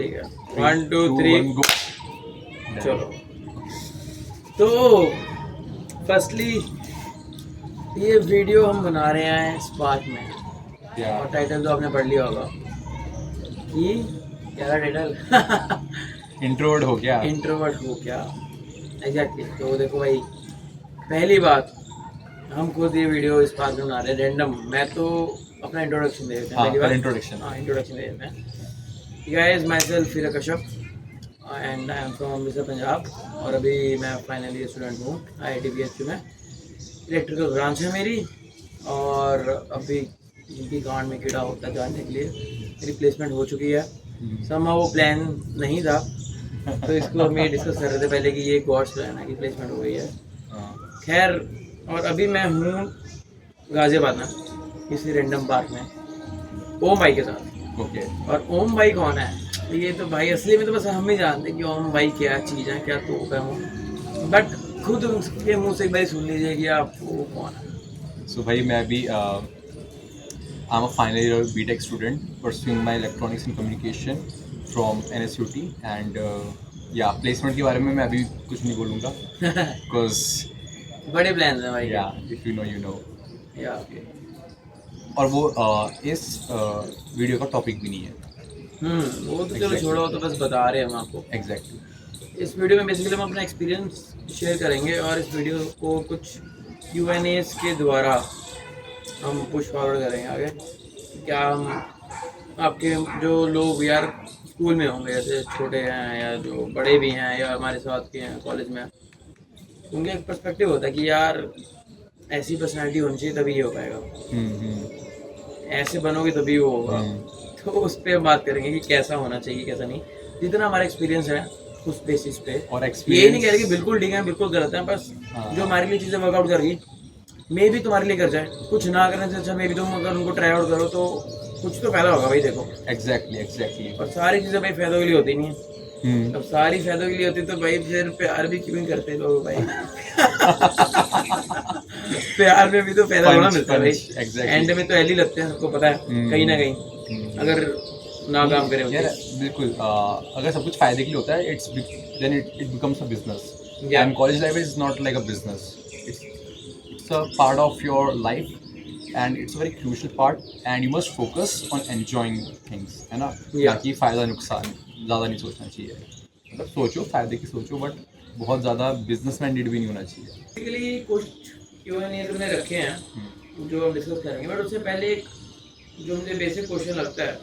ठीक है 1 2 3 गो। चलो। तो फर्स्टली ये वीडियो हम बना रहे हैं स्पार्क में, और टाइटल तो आपने पढ़ लिया होगा कि क्या था टाइटल इंट्रोवर्ट हो गया। इंट्रोवर्ट हो क्या। एग्जैक्टली। तो देखो भाई, पहली बात, हम खुद ये वीडियो स्पार्क में बना रहे हैं रैंडम। मैं तो अपना इंट्रोडक्शन दे देते हैं पहली बात। इंट्रोडक्शन। हाँ, इंट्रोडक्शन दे देते हैं। गाइस, माई सेल्फ फिर Kashyap and I am from Amritsar Punjab, और अभी मैं फाइनल ईयर स्टूडेंट हूँ IIT में। इलेक्ट्रिकल ब्रांच है मेरी, और अभी जिनकी गांड में कीड़ा होता है जानने के लिए मेरी प्लेसमेंट हो चुकी है। समा वो प्लान नहीं था, तो इसको हम ये डिस्कस कर रहे थे पहले कि ये गॉड्स प्लान है कि प्लेसमेंट हो गई है। खैर, और अभी मैं हूँ गाजियाबाद में किसी रैंडम पार्क में ओम भाई के साथ। ओके। और ओम भाई कौन है? तो ये तो भाई असली में तो बस हम ही जानते हैं कि ओम भाई क्या चीज़ है, क्या तोप है वो, बट खुद उनके मुंह से एक बार सुन लीजिए कि आप वो कौन है। सो भाई मैं भी I am a final year BTech student pursuing my electronics and communication from NSUT and या प्लेसमेंट के बारे में मैं अभी कुछ नहीं बोलूँगा बिकॉज बड़े प्लान हैं भाई। या इफ़ यू नो या और वो इस वीडियो का टॉपिक भी नहीं है। वो तो चलो Exactly. छोड़ो, तो बस बता रहे हैं हम आपको। एग्जैक्टली। इस वीडियो में बेसिकली हम अपना एक्सपीरियंस शेयर करेंगे, और इस वीडियो को कुछ Q&As के द्वारा हम पुश फॉरवर्ड करेंगे आगे। क्या हम आपके जो लोग यार स्कूल में होंगे, जैसे छोटे हैं या जो बड़े भी हैं या हमारे साथ के हैं कॉलेज में, उनका एक पर्सपेक्टिव होता है कि यार ऐसी पर्सनैलिटी होनी चाहिए तभी ये हो पाएगा, ऐसे बनोगे तभी वो होगा। तो उस पर हम बात करेंगे कि कैसा होना चाहिए कैसा नहीं, जितना हमारा एक्सपीरियंस है उस बेसिस पे। और ये नहीं कह रहे कि बिल्कुल ठीक है बिल्कुल गलत है, बस हाँ। जो हमारे लिए चीज़ें वर्कआउट कर गई मे भी तुम्हारे लिए कर जाए, कुछ ना करने से अच्छा मे भी तुम अगर उनको ट्राई आउट करो तो कुछ तो फायदा होगा भाई। देखो एग्जैक्टली। और सारी चीज़ें भाई फायदों के लिए होती नहीं है। अब सारी फायदों के लिए होती तो भाई फिर प्यार भी क्यों नहीं करते लोग भाई प्यार में भी तो फायदा होना मिलता है भाई। एंड में तो एल ही लगते हैं, सबको पता है कहीं ना कहीं अगर ना काम करें यार बिल्कुल अगर सब कुछ फायदे के लिए होता है it becomes a business and college life is not like a business, it's a part of your life and it's a very crucial part and you must focus on enjoying things, है ना। बाकी फ़ायदा नुकसान ज़्यादा नहीं सोचना चाहिए, मतलब सोचो फ़ायदे की सोचो, बट बहुत ज़्यादा बिजनेस माइंडेड भी नहीं होना चाहिए। बेसिकली कुछ Q&A हमने रखे हैं जो हम डिस्कस करेंगे, बट उससे पहले एक जो मुझे बेसिक क्वेश्चन लगता है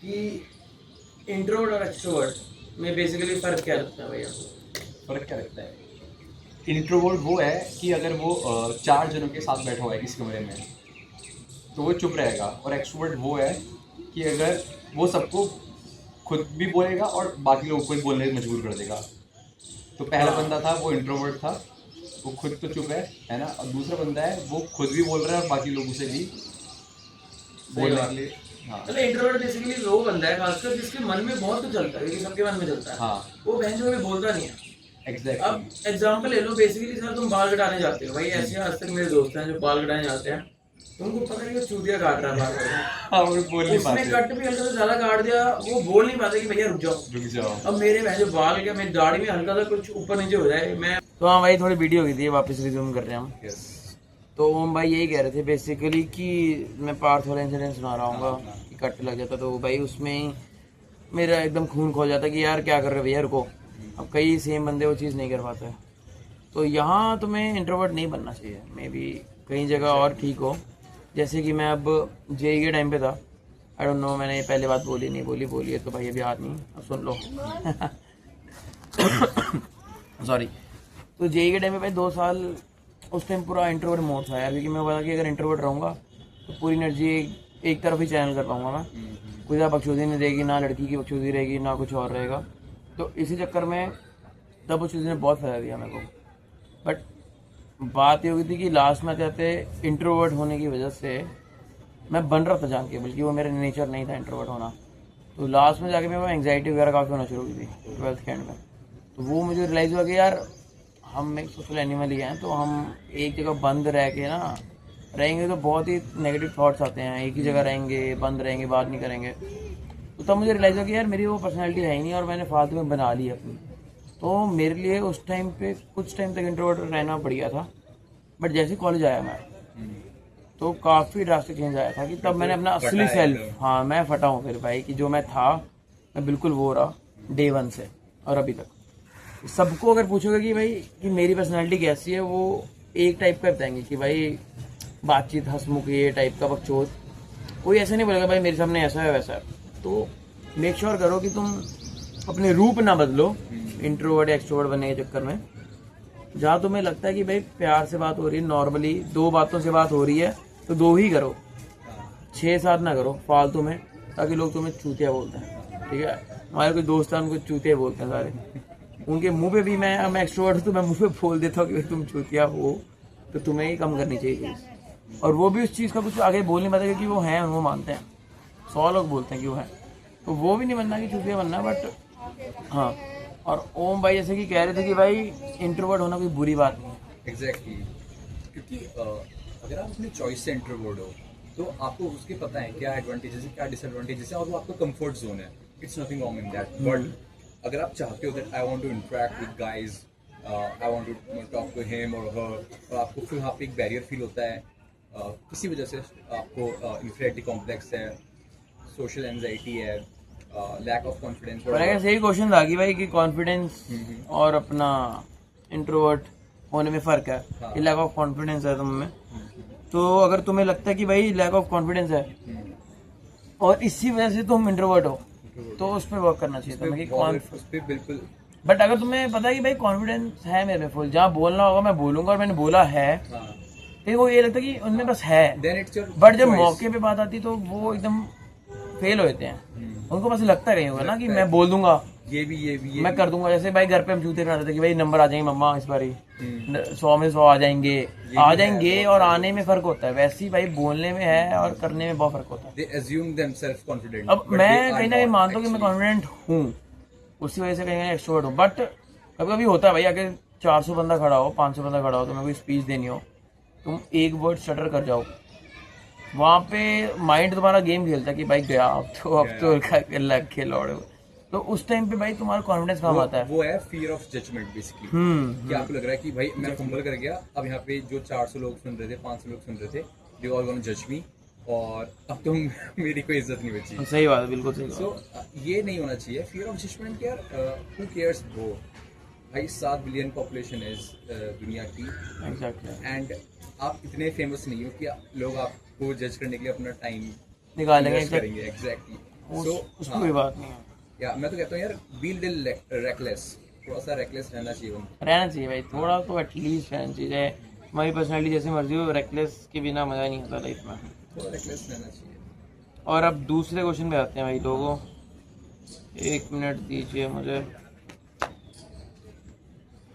कि इंट्रोवर्ट और एक्सट्रोवर्ट में बेसिकली फ़र्क क्या लगता है भैया? फ़र्क क्या लगता है? इंट्रोवर्ट वो है कि अगर वो 4 जनों के साथ बैठा हुआ है किसी कमरे में तो वो चुप रहेगा, और एक्सट्रोवर्ट वो है कि अगर वो सबको खुद भी बोलेगा और बाकी लोगों को भी बोलने में मजबूर कर देगा। तो पहला बंदा था वो इंट्रोवर्ट था, वो खुद तो चुप है ना, और दूसरा बंदा है वो खुद भी बोल रहा है और बाकी लोगों से भी बोलने के लिए। हाँ मतलब इंट्रोवर्ट बेसिकली वो बंदा है खासकर जिसके मन में बहुत कुछ चलता है, क्योंकि सबके मन में चलता है। हाँ वो बहन जो भी बोलता नहीं है। एग्जैक्टली। अब एग्जांपल ले लो, बेसिकली सर तुम बाल कटाने जाते हो भाई, ऐसे आज तक मेरे दोस्त हैं जो बाल कटाने जाते हैं, तुमको पता नहीं वो चूतिया काट रहा है बाल कट हाँ वो बोल नहीं उसने पाते, कट भी हल्का सा ज्यादा काट दिया, वो बोल नहीं पाते कि भैया रुक जाओ। अब मेरे मैं जो बाल क्या मेरी दाढ़ी में हल्का सा कुछ ऊपर नीचे हो जाए मैं तो। हाँ भाई, थोड़ी वीडियो हुई थी, वापस रिज्यूम कर रहे हैं हम। तो ओम भाई यही कह रहे थे बेसिकली कि मैं पार्थ वाला इंसिडेंट सुना रहा हूँ कि कट लग जाता तो भाई उसमें ही मेरा एकदम खून खो जाता कि यार क्या कर रहे भैया रुको। अब कई सेम बंदे वो चीज़ नहीं कर पाते, तो यहाँ तुम्हें इंट्रोवर्ट नहीं बनना चाहिए। मे बी कई जगह और ठीक हो, जैसे कि मैं अब JEE के टाइम पे था। आई डोंट नो मैंने पहले बात बोली नहीं बोली है तो भाई अभी याद नहीं, अब सुन लो सॉरी। तो JEE के टाइम पे भाई 2 साल उस टाइम पूरा इंट्रोवर्ट मोड था यार, क्योंकि मैं पता कि अगर इंट्रोवर्ट रहूँगा तो पूरी एनर्जी एक तरफ ही चैनल कर पाऊँगा मैं, कोई ज़्यादा बकचोदी नहीं रहेगी, ना लड़की की बकचोदी रहेगी ना कुछ और रहेगा। तो इसी चक्कर में तब उस चीज़ ने बहुत फ़ायदा दिया मेरे को। बट बात ये हो गई थी कि लास्ट में चाहते इंट्रोवर्ट होने की वजह से मैं बन रहा था जान के, बल्कि वो मेरा नेचर नहीं था इंट्रोवर्ट होना। तो लास्ट में जाके मेरे को एंग्जाइटी वगैरह काफ़ी होना शुरू हुई थी 12th के एंड में। तो वो मुझे रियलाइज़ हुआ कि यार हम एक सोशल एनिमल ही हैं, तो हम एक जगह बंद रह के ना रहेंगे तो बहुत ही नेगेटिव थॉट्स आते हैं। एक ही जगह रहेंगे, बंद रहेंगे, बात नहीं करेंगे, तो तो तब मुझे रियलाइज हुआ कि यार मेरी वो पर्सनैलिटी है ही नहीं और मैंने फालतू में बना ली अपनी। तो मेरे लिए उस टाइम पे कुछ टाइम तक इंट्रोवर्ट रहना पड़ गया था, बट जैसे कॉलेज आया मैं तो काफ़ी ड्रास्टिक चेंज आया था कि तब मैंने अपना असली सेल्फ, हाँ मैं फटा हूँ फिर भाई, कि जो मैं था मैं बिल्कुल वो रहा डे 1 से और अभी तक। सबको अगर पूछोगे कि भाई कि मेरी पर्सनैलिटी कैसी है, वो एक टाइप का बताएंगे कि भाई बातचीत हंसमुख, ये टाइप का बकचोद। कोई ऐसा नहीं बोलेगा भाई मेरे सामने ऐसा है वैसा है। तो मेक श्योर करो कि तुम अपने रूप ना बदलो इंट्रोवर्ट एक्सट्रोवर्ट बनने के चक्कर में। जहाँ तुम्हें लगता है कि भाई प्यार से बात हो रही है, नॉर्मली 2 बातों से बात हो रही है, तो 2 ही करो, 6-7 ना करो फालतू में, ताकि लोग तुम्हें चूतिया बोलते हैं। ठीक है, हमारे कोई दोस्त हैं उनको चूतिया बोलते हैं सारे, उनके मुंह पे भी मैं एक्सट्रोवर्ट हूँ तो मैं मुंह पे बोल देता हूँ कि तुम चूतिया हो, तो तुम्हें ही कम करनी चाहिए चीज़। और वो भी उस चीज़ का कुछ आगे बोल नहीं पाते क्योंकि वो हैं, वो मानते हैं। 100 लोग बोलते हैं कि वो है, तो वो भी नहीं बनना कि चूतिया बनना। बट हाँ, और ओम भाई जैसे कि कह रहे थे कि भाई इंट्रोवर्ट होना कोई बुरी बात नहीं है। एग्जैक्टली क्योंकि अगर आप अपने चॉइस से इंट्रोवर्ट हो तो आपको उसके पता है क्या एडवांटेजेस है क्या डिसएडवांटेजेस है, और वो आपका कंफर्ट जोन है। It's nothing wrong in that. But अगर आप चाहते हो that I want to interact with guys, I want to talk to him और हर, और आपको फिर वहाँ पे एक बैरियर फील होता है किसी वजह से, आपको इन्फीरियरिटी कॉम्प्लेक्स है, सोशल एंजाइटी है, लैक ऑफ कॉन्फिडेंस। और अगर सही क्वेश्चन था कि भाई कि कॉन्फिडेंस और अपना इंट्रोवर्ट होने में फ़र्क है, कि लैक ऑफ कॉन्फिडेंस है तुम में। तो अगर तुम्हें लगता है कि भाई लैक ऑफ कॉन्फिडेंस है और इसी वजह से तुम इंट्रोवर्ट हो, तो उस पर वर्क करना चाहिए तुम्हें कि बिल्कुल। बट अगर तुम्हें पता है कि भाई कॉन्फिडेंस है मेरे में फुल, जहाँ बोलना होगा मैं बोलूंगा और मैंने बोला है, तो वो ये लगता है कि उनमें बस है, बट जब मौके पे बात आती तो वो एकदम फेल हो जाते हैं। उनको बस लगता कहीं होगा ना कि मैं बोल दूंगा, ये मैं कर दूंगा। जैसे भाई घर पे हम जूते बनाते थे कि भाई नंबर आ जाएंगे मम्मा इस बार ही 100 में 100 आ जाएंगे और आने में फर्क होता है। वैसे ही भाई बोलने में है और करने में बहुत फर्क होता है। They assume themselves confident, अब मैं कहीं ना कहीं मानता हूँ कि मैं कॉन्फिडेंट हूँ, उसी वजह से कहीं ना एक्सट्रोवर्ट हूँ। बट कभी कभी होता है भाई, अगर 400 बंदा खड़ा हो, 500 बंदा खड़ा हो, तुम्हें कोई स्पीच देनी हो, तुम एक वर्ड स्टटर कर जाओ, वहाँ पे माइंड तुम्हारा गेम खेलता है कि भाई गया अब तो लग खिलौड़े। तो उस टाइम पे भाई तुम्हारा कॉन्फिडेंस कहाँ आता है? वो है फियर ऑफ जजमेंट बेसिकली, कि आपको लग रहा है कि भाई मैं फंबल कर गया, अब यहाँ पे जो 400 लोग सुन रहे थे, 500 लोग सुन रहे थे, दे ऑल गोना जज मी, और अब तो मेरी कोई इज्जत नहीं बची। सही बात है, बिल्कुल सही। सो ये नहीं होना चाहिए फियर ऑफ जजमेंट। यार हु केयर्स ब्रो, भाई 7 बिलियन पॉपुलेशन है दुनिया की, एंड आप इतने फेमस नहीं हो कि लोग आपको जज करने के लिए अपना टाइम निकालेंगे। एग्जैक्टली। सो उसकी कोई बात नहीं है। या मैं तो कहता हूँ यार बी लिटिल रेकलेस, थोड़ा सा रेकलेस रहना चाहिए भाई, थोड़ा तो एटलीस्ट रहना चाहिए। हमारी पर्सनैलिटी जैसे मर्जी हो, रेकलेस के बिना मजा नहीं आता लाइफ में, थोड़ा रेकलेस रहना चाहिए। और अब दूसरे क्वेश्चन पे आते हैं भाई लोगों, 1 मिनट दीजिए मुझे।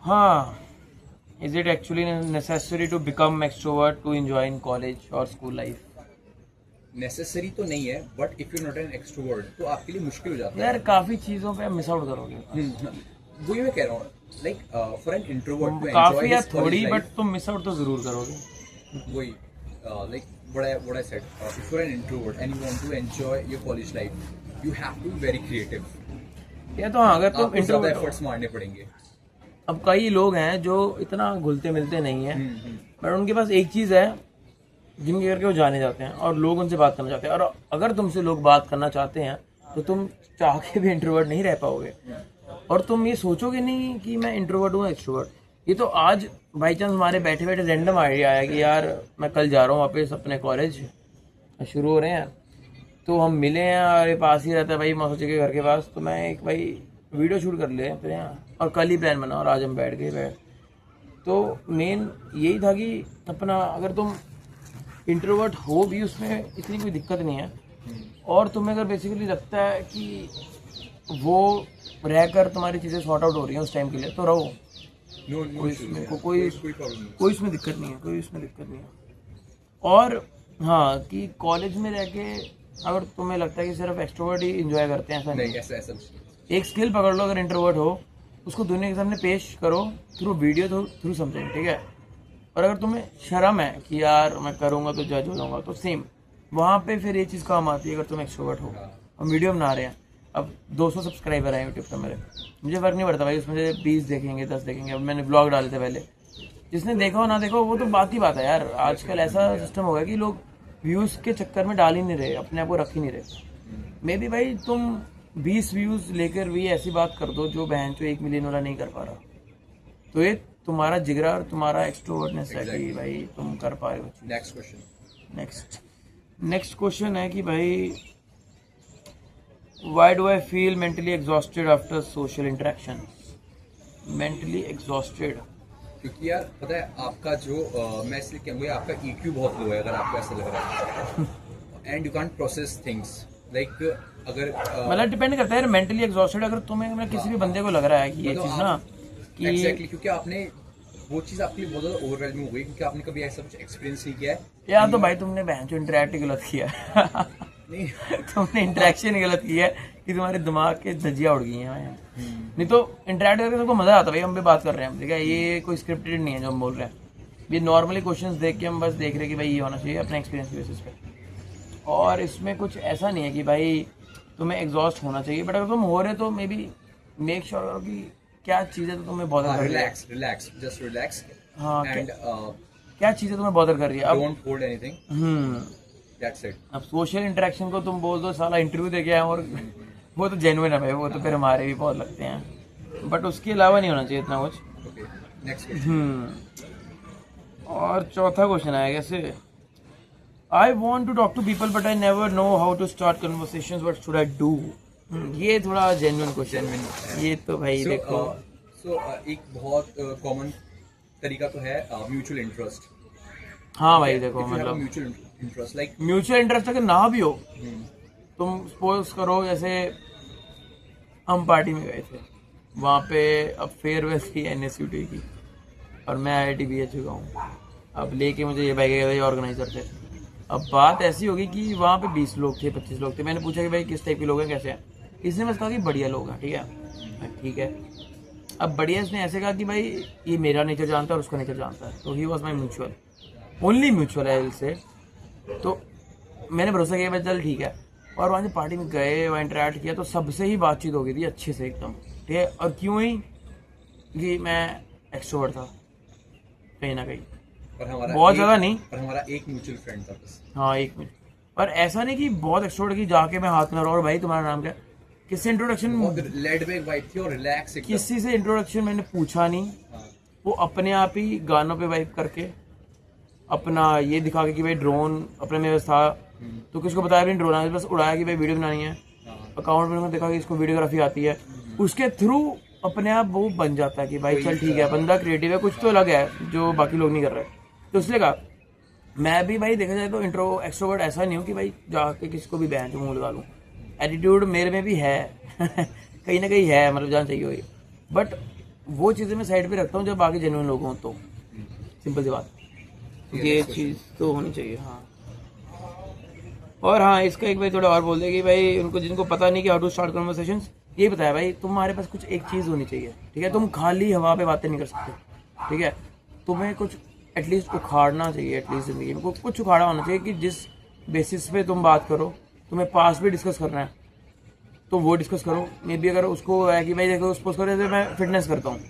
हाँ, is it actually necessary to become extrovert to enjoy in college और स्कूल लाइफ? नेसेसरी तो नहीं है, but if you not an extrovert तो आपके लिए मुश्किल हो जाता है यार। काफी चीजों पे मिस आउट करोगे। वही मैं कह रहा हूँ, like for an introvert to काफी या थोड़ी, बट तुम मिस आउट तो जरूर करोगे। वही like what I said, if you're an introvert and you want to enjoy your college life, you have to be very creative. या तो हाँ, अगर तुम इंट्रोवर्ट एफर्ट्स मारने पड़ेंगे। अब कई लोग हैं जो इतना घुलते मिलते नहीं है, बट उनके पास एक चीज है जिनके करके वो जाने जाते हैं और लोग उनसे बात करना चाहते हैं। और अगर तुमसे लोग बात करना चाहते हैं तो तुम चाह के भी इंट्रोवर्ट नहीं रह पाओगे, और तुम ये सोचोगे नहीं कि मैं इंट्रोवर्ट हूँ एक्सट्रोवर्ट। ये तो आज बाई चांस हमारे बैठे बैठे रैंडम आइडिया आया कि यार मैं कल जा रहा हूँ वापस अपने कॉलेज, शुरू हो रहे हैं, तो हम मिले हैं और ये पास ही रहता है भाई मौसोचे के घर के पास, तो मैं एक भाई वीडियो शूट कर ले फिर यहाँ, और कल ही प्लान बना और आज हम बैठ गए। तो मेन यही था कि अपना अगर तुम इंट्रोवर्ट हो भी उसमें इतनी कोई दिक्कत नहीं है, और तुम्हें अगर बेसिकली लगता है कि वो रहकर तुम्हारी चीज़ें सॉर्ट आउट हो रही हैं उस टाइम के लिए, तो रहो। कोई इसमें दिक्कत नहीं है। और हाँ, कि कॉलेज में रह के अगर तुम्हें लगता है कि सिर्फ एक्सट्रोवर्ट ही इंजॉय करते हैं, ऐसा नहीं। ऐसा एक स्किल पकड़ लो, अगर इंट्रोवर्ट हो उसको दुनिया के सामने पेश करो, थ्रू वीडियो, थ्रू समथिंग, ठीक है। और अगर तुम्हें शर्म है कि यार मैं करूँगा तो जज हो जाऊँगा, तो सेम वहाँ पे फिर ये चीज़ काम आती है। अगर तुम एक्सट्रोवर्ट हो, हम वीडियो बना रहे हैं अब 200 सब्सक्राइबर हैं यूट्यूब पे मेरे, मुझे फर्क नहीं पड़ता भाई, उसमें से 20 देखेंगे 10 देखेंगे। अब मैंने ब्लॉग डाले थे पहले, जिसने देखा हो ना देखो वो तो बात ही बात है यार। आजकल ऐसा सिस्टम हो गया कि लोग व्यूज़ के चक्कर में डाल ही नहीं रहे, अपने आप को रख ही नहीं रहे। मे बी भाई तुम 20 व्यूज़ लेकर भी ऐसी बात कर दो जो बहन जो 1 मिलियन वाला नहीं कर पा रहा, तो ये तुम्हारा जिगरा और तुम्हारा एक्सट्रोवर्टनेस है कि भाई तुम कर पा रहे हो। Next question. नेक्स्ट क्वेश्चन है कि भाई why do I feel mentally exhausted after social interaction. Mentally exhausted क्योंकि यार पता है आपका जो मैं इसलिए कहूँगा आपका EQ बहुत लो है, अगर आपको ऐसा लग रहा है and you can't process things like अगर मतलब डिपेंड करता है मेंटली एग्जॉस्टेड। अगर तुम्हें मतलब किसी भी बंदे को लग रहा है कि ये चीज़ ना कि एग्जैक्टली क्योंकि आपने वो चीज़ आपके लिए बहुत ज़्यादा ओवरवेलमिंग हो गई क्योंकि आपने कभी ऐसा कुछ एक्सपीरियंस नहीं किया है। या तो भाई तुमने बहन जो इंटरेक्ट गलत किया है नहीं तुमने इंटरेक्शन गलत किया है कि तुम्हारे दिमाग के धज्जियाँ उड़ गई हैं। नहीं तो इंटरेक्ट करके सबको मजा आता है भाई, हम भी बात कर रहे हैं, ठीक है, ये कोई स्क्रिप्टेड नहीं है जो हम बोल रहे हैं। ये नॉर्मली क्वेश्चंस देख के हम बस देख रहे हैं कि भाई ये होना चाहिए अपने एक्सपीरियंस की बेसिस पे, और इसमें कुछ ऐसा नहीं है कि भाई तुम्हें एग्जॉस्ट होना चाहिए। बट अगर तुम हो रहे तो मे बी मेक श्योर करो कि क्या चीज़ें तो तुम्हें बॉदर कर रही है। रिलैक्स जस्ट रिलैक्स हाँ, एंड क्या चीज़ें तुम्हें बॉदर कर रही है। अब don't hold anything, that's it. अब सोशल इंटरेक्शन को तुम बोल दो साला इंटरव्यू दे के आए और वो तो जेन्युइन है भाई, वो तो फिर हमारे भी बहुत लगते हैं, बट उसके अलावा नहीं होना चाहिए इतना कुछ। Okay next question. और चौथा क्वेश्चन आएगा ऐसे, I want to talk to people but I never know how to start conversations, what should I do. ये थोड़ा जेन्युइन क्वेश्चन है ये तो भाई। देखो एक बहुत कॉमन तरीका तो है म्यूचुअल इंटरेस्ट। हाँ भाई देखो मतलब mutual interest like mutual interest अगर ना भी हो, तुम सपोज करो जैसे हम पार्टी में गए थे, वहाँ पे अब फेयरवेल थी NSUT की और मैं IIT BHU का हूँ। अब लेके मुझे ये भाई गए ऑर्गेनाइजर थे। अब बात ऐसी होगी कि वहाँ पे 20 लोग थे 25 लोग थे। मैंने पूछा कि भाई किस टाइप के लोग हैं, कैसे हैं। इसने बस कहा कि बढ़िया लोग हैं, ठीक है ठीक है। अब बढ़िया इसने ऐसे कहा कि भाई ये मेरा नेचर जानता है और उसका नेचर जानता है, तो he was my mutual, only mutual है से। तो मैंने भरोसा किया भाई चल ठीक है। और वहाँ से पार्टी में गए, वहाँ इंटरेक्ट किया तो सबसे ही बातचीत हो गई थी अच्छे से एकदम, ठीक है। और क्यों ही कि मैं एक्सट्रोवर्ट था कहीं ना कहीं, बहुत ज़्यादा नहीं, पर हमारा एक म्यूचुअल फ्रेंड था बस। हाँ एक मिनट। पर ऐसा नहीं कि बहुत एक्सट्रोवर्ट की जाके मैं हाथ में और भाई तुम्हारा नाम क्या, किससे इंट्रोडक्शन, लेड बैक वाइब थी और रिलैक्स एकदम। किसी से इंट्रोडक्शन मैंने पूछा नहीं। वो अपने आप ही गानों पे वाइब करके अपना ये दिखा के कि भाई ड्रोन अपने मेरे था, तो किसको बताया भी नहीं ड्रोन आया, बस उड़ाया कि भाई वीडियो बनानी है। अकाउंट में देखा कि इसको वीडियोग्राफी आती है, उसके थ्रू अपने आप वो बन जाता है कि भाई चल ठीक है बंदा क्रिएटिव है, कुछ तो अलग है जो बाकी लोग नहीं कर रहे। तो इसलिए कहा मैं भी भाई देखा जाए तो एक्सट्रोवर्ट ऐसा नहीं हूँ कि भाई जाके किसको भी बहन मुँह लगा लूँ। एटीट्यूड मेरे में भी है कहीं ना कहीं है, मतलब जाना चाहिए वही। बट वो चीज़ें मैं साइड पे रखता हूँ जब आगे जेन्युइन लोग हों तो, सिंपल सी बात, ये चीज़ तो होनी चाहिए। हाँ और हाँ इसका एक भाई थोड़ा और बोल दे कि भाई उनको जिनको पता नहीं कि हाउ टू स्टार्ट कन्वर्सेशंस, ये बताया भाई तुम्हारे पास कुछ एक चीज़ होनी चाहिए, ठीक है। तुम खाली हवा पे बातें नहीं कर सकते, ठीक है। तुम्हें कुछ एटलीस्ट उखाड़ना चाहिए, एटलीस्ट ज़िंदगी में कुछ उखाड़ा होना चाहिए कि जिस बेसिस पे तुम बात करो। तुम्हें पास भी डिस्कस करना है तो वो डिस्कस करो। मे बी अगर उसको है कि भाई देखो सपोज करो जैसे मैं फिटनेस करता हूँ,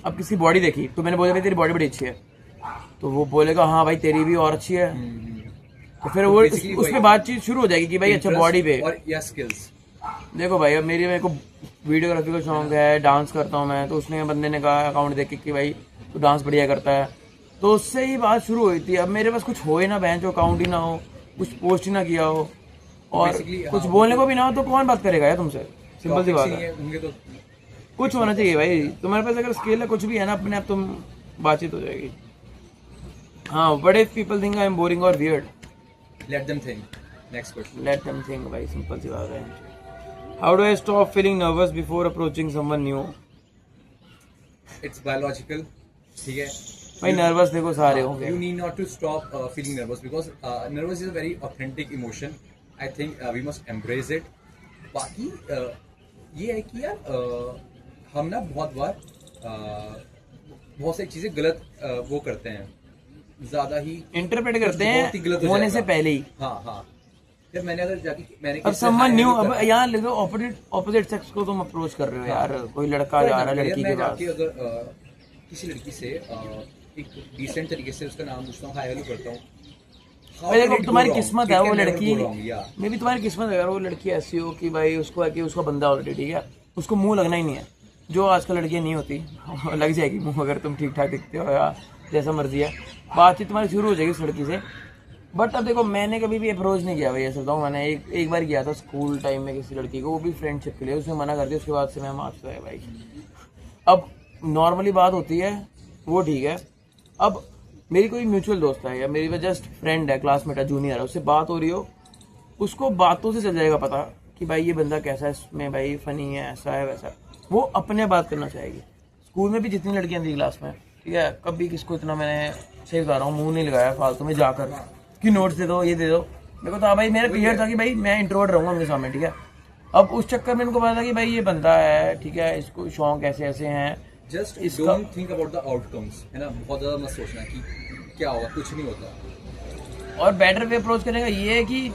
अब किसी बॉडी देखी तो मैंने बोला भाई तेरी बॉडी बड़ी अच्छी है, तो वो बोलेगा हाँ भाई तेरी भी और अच्छी है, तो फिर वो उस पर बातचीत शुरू हो जाएगी कि भाई अच्छा बॉडी पे और या स्किल्स। देखो भाई अब मेरे को वीडियोग्राफी का शौक है, डांस करता हूँ मैं, तो उसने बंदे ने कहा अकाउंट देख के कि भाई तू डांस बढ़िया करता है, तो उससे ही बात शुरू हुई थी। अब मेरे पास कुछ हो ही ना बहन, जो अकाउंट ही ना हो, कुछ पोस्ट ही ना किया हो और कुछ बोलने को भी ना हो, तो कौन बात करेगा यार तुमसे, सिंपल सी बात है। तो कुछ होना चाहिए भाई तुम्हारे पास, अगर स्किल है कुछ भी है ना, अपने आप तुम बातचीत हो जाएगी। हाँ but if people think I am boring और weird, let them think. Next question. Let them think भाई, सिंपल सी बात है। How do I stop feeling nervous before approaching someone new. It's biological, ठीक है भाई नर्वस देखो सारे होंगे। You need not to stop feeling nervous because nervous is a very authentic emotion. I think we must embrace it. बाकी ये है कि यार हम ना बहुत बार बहुत सारी चीज़ें गलत वो करते हैं, ज़्यादा ही इंटरप्रेट करते बहुत ही गलत हैं हो होने से जाएगा। पहले ही। हाँ हाँ फिर मैंने अगर जाके मैंने अब समवन न्यू, अब यहाँ ले लो ऑपोजिट सेक्स को तुम अप्रोच कर रहे हो यार, कोई लड़का जा रहा है लड़की के मैं पास, जाके अगर किसी लड़की से एक डिसेंट तरीके से उसका नाम पूछता हूँ, हाय हेलो करता हूँ, भाई देखो तुम्हारी किस्मत है वो लड़की, या मे भी तुम्हारी किस्मत है यार वो लड़की ऐसी हो कि भाई उसको है कि उसका बंदा ऑलरेडी, ठीक है, उसको मुंह लगना ही नहीं है, जो आजकल लड़कियां नहीं होती लग जाएगी मुंह अगर तुम ठीक ठाक दिखते हो या जैसा मर्जी है, बातचीत तुम्हारी शुरू हो जाएगी उस लड़की से। बट अब देखो मैंने कभी भी अप्रोच नहीं किया भाई, ऐसा बताऊँ, मैंने एक बार किया था स्कूल टाइम में किसी लड़की को, वो भी फ्रेंडशिप के लिए, उसने मना कर दिया, उसके बाद से मैं मारता है भाई। अब नॉर्मली बात होती है वो ठीक है, अब मेरी कोई म्यूचुअल दोस्त है या मेरी जस्ट फ्रेंड है, क्लासमेट है, जूनियर है, उससे बात हो रही हो, उसको बातों से चल जाएगा पता कि भाई ये बंदा कैसा है, इसमें भाई फनी है, ऐसा है वैसा है, वो अपने बात करना चाहेगी। स्कूल में भी जितनी लड़कियां थी क्लास में, ठीक है, कभी किसको इतना मैंने सही बता रहा हूँ मुंह नहीं लगाया फालतू में जाकर कि नोट्स दे दो ये दे दो, मेरे को तो भाई मेरा क्लियर था कि भाई मैं इंट्रोवर्ट रहूँगा उनके सामने, ठीक है। अब उस चक्कर में इनको पता था कि भाई ये बंदा है, ठीक है, इसको शौक ऐसे ऐसे हैं, just don't think about the outcomes, है ना, बहुत ज़्यादा मत सोचना कि क्या होगा, कुछ नहीं होता। और बेटर वे अप्रोच करने का ये है कि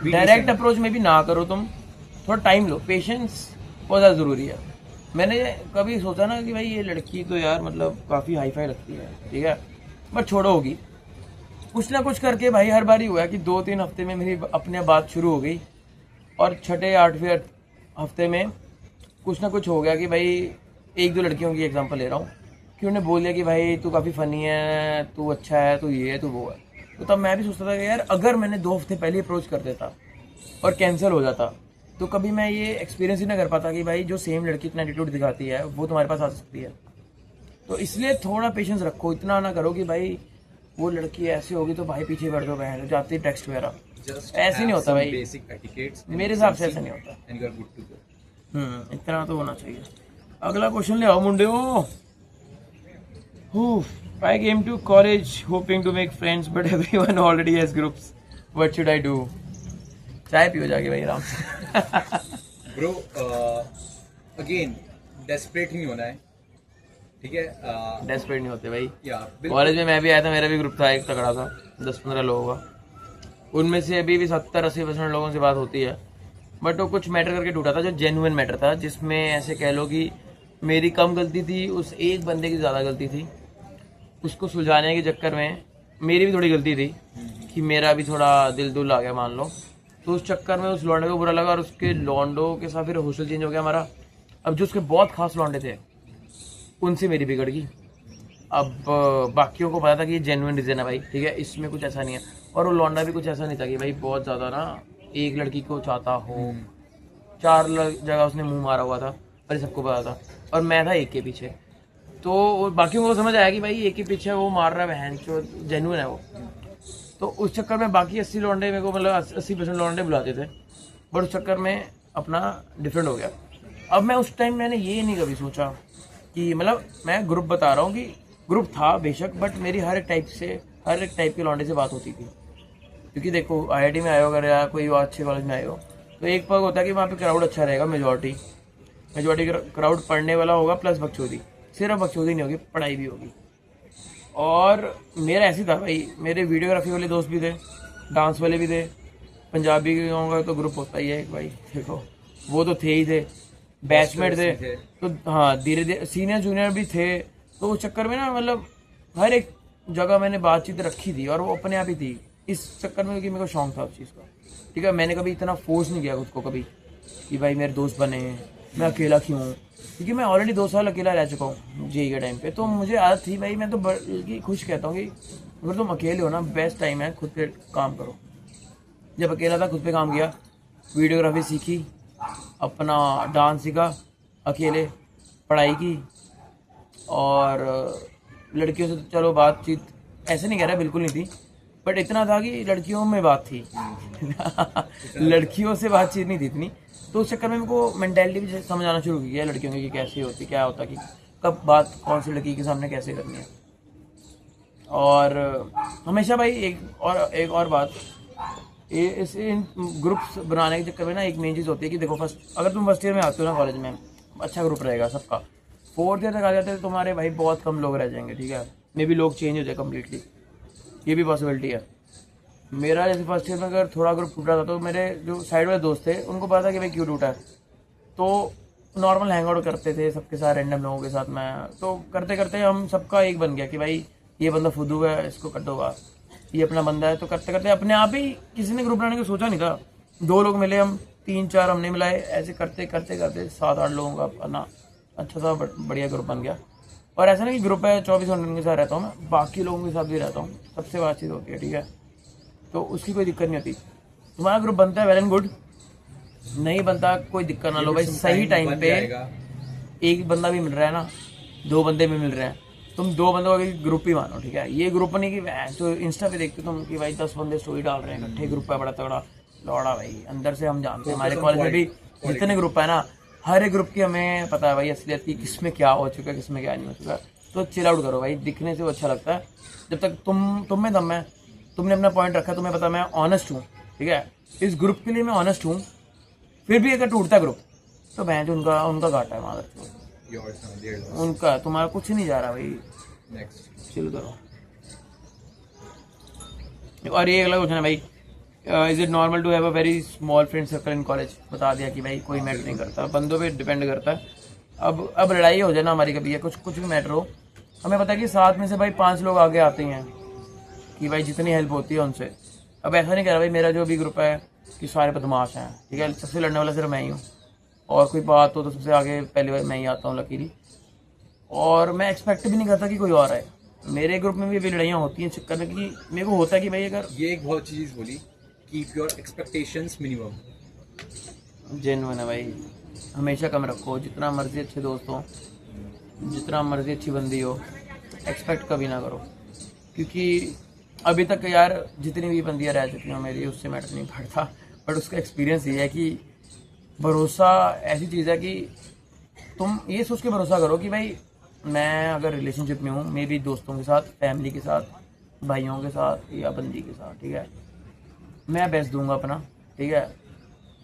डायरेक्ट अप्रोच में भी ना करो तुम, थोड़ा टाइम लो, पेशेंस बहुत ज़्यादा ज़रूरी है। मैंने कभी सोचा ना कि भाई ये लड़की तो यार मतलब काफ़ी हाई फाई लगती है, ठीक है, बट छोड़ो होगी, कुछ ना कुछ करके भाई हर बार ही हुआ कि 2-3 हफ्ते में मेरी अपने बात शुरू हो गई, और 6-8वें हफ्ते में कुछ ना कुछ हो गया कि भाई 1-2 लड़कियों की एग्जांपल ले रहा हूँ कि उन्होंने बोल दिया कि भाई तू काफ़ी फ़नी है, तू अच्छा है, तू ये है, तू वो है। तो तब मैं भी सोचता था कि यार अगर मैंने 2 हफ्ते पहले अप्रोच कर देता और कैंसिल हो जाता तो कभी मैं ये एक्सपीरियंस ही ना कर पाता कि भाई जो सेम लड़की इतना एटीट्यूड दिखाती है वो तुम्हारे पास आ सकती है। तो इसलिए थोड़ा पेशेंस रखो, इतना ना करो कि भाई वो लड़की ऐसी होगी तो भाई पीछे पड़ दो, बहन जाती टेक्स्ट वगैरह, ऐसे नहीं होता भाई, बेसिक एटिकेट्स मेरे हिसाब से ऐसा नहीं होता। And you are good to go. इतना तो होना चाहिए। अगला क्वेश्चन ले आओ मुंडे हो। I came to college hoping to make friends but everyone already has groups. What should I do? चाय पियो जाके भाई आराम से। ब्रो अगेन डेस्परेट नहीं होना है, ठीक है, डेस्परेट नहीं होते भाई। या कॉलेज में मैं भी आया था, मेरा भी ग्रुप था एक तगड़ा था 10-15 लोगों का, उनमें से अभी भी 70-80% लोगों से बात होती है, बट वो कुछ मैटर करके टूटा था जो जेन्युइन मैटर था, जिसमें ऐसे कह लो कि मेरी कम गलती थी, उस एक बंदे की ज़्यादा गलती थी। उसको सुलझाने के चक्कर में मेरी भी थोड़ी गलती थी कि मेरा भी थोड़ा दिल दुल आ गया मान लो, तो उस चक्कर में उस लौंडे को बुरा लगा और उसके लौंडों के साथ फिर हॉस्टल चेंज हो गया हमारा। अब जो उसके बहुत खास लौंडे थे उनसे मेरी बिगड़ गई। अब बाकियों को पता था कि ये जेन्युइन रीज़न है भाई, ठीक है, इसमें कुछ ऐसा नहीं है, और वो लौंडा भी कुछ ऐसा नहीं था कि भाई बहुत ज़्यादा ना एक लड़की को चाहता हो, 4 जगह उसने मुंह मारा हुआ था और ये सबको पता था, और मैं था एक के पीछे। तो बाकियों को समझ आया कि भाई एक के पीछे वो मार रहा है, बहन जो जेन्युइन है वो। तो उस चक्कर में बाकी 80 लौंडे मेरे को मतलब 80% लौंडे बुलाते थे, बट उस चक्कर में अपना डिफरेंट हो गया। अब मैं उस टाइम मैंने ये नहीं कभी सोचा कि मतलब मैं ग्रुप बता रहा हूँ कि ग्रुप था बेशक, बट मेरी हर एक टाइप के लौंडे से बात होती थी। क्योंकि देखो IIT में आए हो अगर या कोई अच्छे कॉलेज में आए हो तो एक पग होता है कि वहाँ पे क्राउड अच्छा रहेगा, मेजॉरिटी क्राउड पढ़ने वाला होगा प्लस बकचोदी, सिर्फ बकचोदी नहीं होगी, पढ़ाई भी होगी। और मेरा ऐसे था भाई, मेरे वीडियोग्राफी वाले दोस्त भी थे, डांस वाले भी थे, पंजाबी का तो ग्रुप होता ही है भाई, देखो वो तो थे ही थे, बैचमेट थे, तो हाँ धीरे धीरे सीनियर जूनियर भी थे। तो उस चक्कर में ना मतलब हर एक जगह मैंने बातचीत रखी थी और वो अपने आप ही थी, इस चक्कर में कि मेरे को शौक था उस चीज़ का, ठीक है। मैंने कभी इतना फोर्स नहीं किया खुद को कभी कि भाई मेरे दोस्त बने, मैं अकेला क्यों हूँ, क्योंकि मैं ऑलरेडी 2 साल अकेला रह चुका हूँ जेई के टाइम पे। तो मुझे आदत थी भाई, मैं तो बल्कि खुश कहता हूँ कि अगर तुम अकेले हो ना बेस्ट टाइम है, खुद पे काम करो। जब अकेला था खुद पे काम किया, वीडियोग्राफी सीखी, अपना डांस सीखा अकेले, पढ़ाई की, और लड़कियों से तो चलो बातचीत ऐसे नहीं कह रहा बिल्कुल नहीं थी, बट इतना था कि लड़कियों में बात थी लड़कियों से बातचीत नहीं थी इतनी। तो उस चक्कर में मेरे को मेंटालिटी भी समझ आना शुरू की है लड़कियों की, कैसी होती क्या होता कि कब बात कौन सी लड़की के सामने कैसे करनी है। और हमेशा भाई एक और बात, इन ग्रुप्स बनाने के चक्कर में ना एक मेन चीज़ होती है कि देखो अगर तुम फर्स्ट ईयर में आते हो ना कॉलेज में, अच्छा ग्रुप रहेगा सबका, 4th ईयर तक आ जाते हैं तो तुम्हारे भाई बहुत कम लोग रह जाएंगे, ठीक है, मे भी लोग चेंज हो जाए कम्प्लीटली, ये भी पॉसिबिलिटी है। मेरा जैसे फर्स्ट ईयर में अगर थोड़ा ग्रुप टूटा था तो मेरे जो साइड वाले दोस्त थे उनको पता था कि भाई क्यों टूटा है, तो नॉर्मल हैंग आउट करते थे सबके साथ, रैंडम लोगों के साथ मैं, तो करते करते हम सबका एक बन गया कि भाई ये बंदा फुदू है, इसको कटोगा, ये अपना बंदा है। तो करते करते अपने आप ही किसी ने ग्रुप बनाने को सोचा नहीं था, 2 लोग मिले, हम 3-4 हमने मिलाए, ऐसे करते करते करते 7-8 लोगों का अपना अच्छा सा बढ़िया ग्रुप बन गया। और ऐसा नहीं कि ग्रुप है 24 घंटे के साथ रहता हूँ मैं, बाकी लोगों के साथ भी रहता हूँ, सबसे बातचीत होती है, ठीक है, तो उसकी कोई दिक्कत नहीं होती। तुम्हारा ग्रुप बनता है वेल एंड गुड, नहीं बनता कोई दिक्कत ना लो भाई, सही टाइम पे एक बंदा भी मिल रहा है ना, 2 बंदे भी मिल रहे हैं, तुम 2 बंदों का ग्रुप ही मानो, ठीक है। ये ग्रुप नहीं कि तो इंस्टा पे देखते तुम कि भाई 10 बंदे स्टोरी डाल रहे हैं, इकट्ठे ग्रुप है बड़ा तगड़ा, लौड़ा भाई अंदर से हम जानते हैं, हमारे कॉलेज में भी जितने ग्रुप है ना, हर एक ग्रुप की हमें पता है भाई असलियत की, किसमें क्या हो चुका है, किसमें क्या नहीं हो चुका। तो चिल आउट करो भाई, दिखने से वो अच्छा लगता है, जब तक तुम में दम है, तुमने अपना पॉइंट रखा, तुम्हें पता मैं ऑनेस्ट हूँ, ठीक है, इस ग्रुप के लिए मैं ऑनेस्ट हूँ, फिर भी अगर टूटता ग्रुप तो बहन जो उनका घाटा है मादर चोद, उनका, तुम्हारा कुछ नहीं जा रहा भाई, नेक्स्ट चिल करो। और ये अगला क्वेश्चन है भाई, is it normal to have a very small friend circle in college? बता दिया कि भाई कोई मैटर नहीं करता, बंदों पे डिपेंड करता है। अब लड़ाई हो जाए ना हमारी कभी, या कुछ भी मैटर हो, हमें पता है कि 7 में से भाई 5 लोग आगे आते हैं कि भाई जितनी हेल्प होती है उनसे। अब ऐसा नहीं कह रहा भाई मेरा जो भी ग्रुप है कि सारे बदमाश हैं, ठीक है, सबसे लड़ने वाला सिर्फ मैं ही हूँ, और कोई बात हो तो सबसे आगे पहली बार मैं ही आता हूँ लकीली, और मैं एक्सपेक्ट भी नहीं करता कि कोई और है। मेरे ग्रुप में भी अभी लड़ाइयाँ होती हैं चक्कर में, कि मेरे को होता है कि भाई अगर ये एक बहुत अच्छी चीज़ बोली, keep your expectations minimum. Genuine है भाई, हमेशा कम रखो, जितना मर्जी अच्छे दोस्त हो, जितना मर्जी अच्छी बंदी हो, एक्सपेक्ट कभी ना करो, क्योंकि अभी तक यार जितनी भी बंदियाँ रह चुकी हैं मेरी, उससे मैटर नहीं पड़ता, बट उसका एक्सपीरियंस ये है कि भरोसा ऐसी चीज़ है कि तुम ये सोच के भरोसा करो कि भाई मैं अगर रिलेशनशिप में हूँ, मे भी दोस्तों के साथ, फैमिली के साथ, भाइयों के साथ या बंदी के साथ, ठीक है, मैं बेस्ट दूंगा अपना, ठीक है,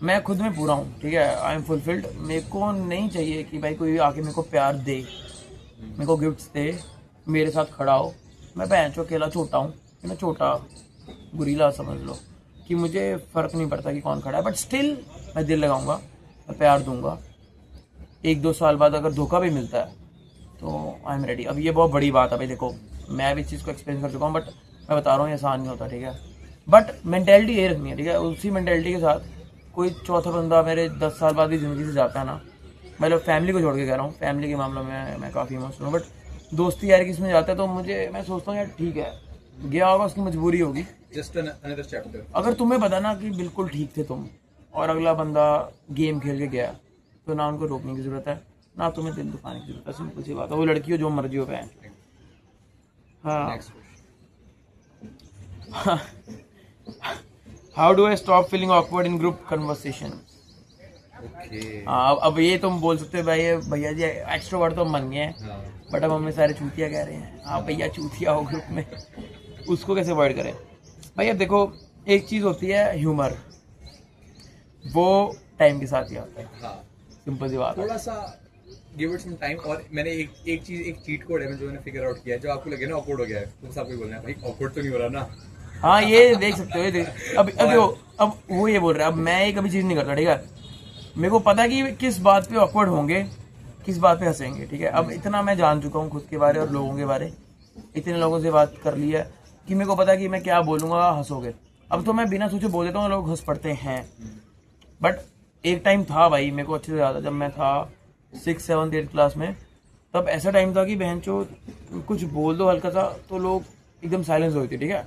मैं खुद में पूरा हूँ, ठीक है, आई एम फुलफिल्ड। मेरे को नहीं चाहिए कि भाई कोई आके मेरे को प्यार दे, मेरे को गिफ्ट्स दे, मेरे साथ खड़ा हो। मैं बहन चो अकेला छोटा हूँ, मैं छोटा गुरीला समझ लो, कि मुझे फ़र्क नहीं पड़ता कि कौन खड़ा है, बट स्टिल मैं दिल लगाऊंगा, मैं प्यार दूंगा। 1-2 साल बाद अगर धोखा भी मिलता है तो आई एम रेडी। अब ये बहुत बड़ी बात है भाई, देखो मैं भी इस चीज़ को एक्सपीरियंस कर चुका हूँ, बट मैं बता रहा हूँ ये आसान नहीं होता, ठीक है, बट मैंटेलिटी ये रखनी है, ठीक है, उसी मैंटेलिटी के साथ कोई चौथा बंदा मेरे 10 साल बाद भी ज़िंदगी से जाता है ना, मतलब फैमिली को छोड़ के कह रहा हूँ, फैमिली के मामलों में मैं काफ़ी इमोशनल हूँ, बट दोस्ती यार किसमें जाता है तो मैं सोचता हूँ यार ठीक है, गया होगा, उसकी मजबूरी होगी, जस्ट अनदर चैप्टर। अगर तुम्हें पता ना कि बिल्कुल ठीक थे तुम, और अगला बंदा गेम खेल के गया, तो ना उनको रोकने की ज़रूरत है, ना तुम्हें दिल दुखाने की जरूरत है, सिंपल सी बात है। वो लड़की हो जो मर्जी हो बहन। हाँ, how do I stop feeling awkward in group conversation? अब ये तुम बोल सकते हो भाई भैया जी एक्स्ट्रोवर्ट तो हम बन गए हैं, बट अब हमें सारे चूतिया कह रहे हैं, आप भैया चूतिया हो ग्रुप में, उसको कैसे अवॉइड करें भाई? अब देखो एक चीज़ होती है ह्यूमर, वो टाइम के साथ ही आता है, सिंपल सी बात है। थोड़ा सा गिव इट सम टाइम। और मैंने एक चीट कोड है जो मैंने फिगर आउट किया है, जो आपको लगे ना ऑकवर्ड हो गया है, तो सबको बोलना है भाई ऑकवर्ड तो नहीं हो रहा ना। हाँ ये देख सकते हो, अब वो ये बोल रहा है, अब मैं एक अभी चीज़ नहीं करता, ठीक है, मेरे को पता है कि किस बात पे ऑकवर्ड होंगे, किस बात पे हंसेंगे, ठीक है, अब इतना मैं जान चुका हूँ खुद के बारे और लोगों के बारे, इतने लोगों से बात कर ली है कि मेरे को पता है कि मैं क्या बोलूँगा हंसोगे। अब तो मैं बिना सोचे बोल देता हूँ, लोग हंस पड़ते हैं, बट एक टाइम था भाई, मेरे को अच्छे से याद है, जब मैं था 6th 7th 8th क्लास में, तब ऐसा टाइम था कि बहन चो कुछ बोल दो हल्का सा तो लोग एकदम साइलेंस होती थी, ठीक है,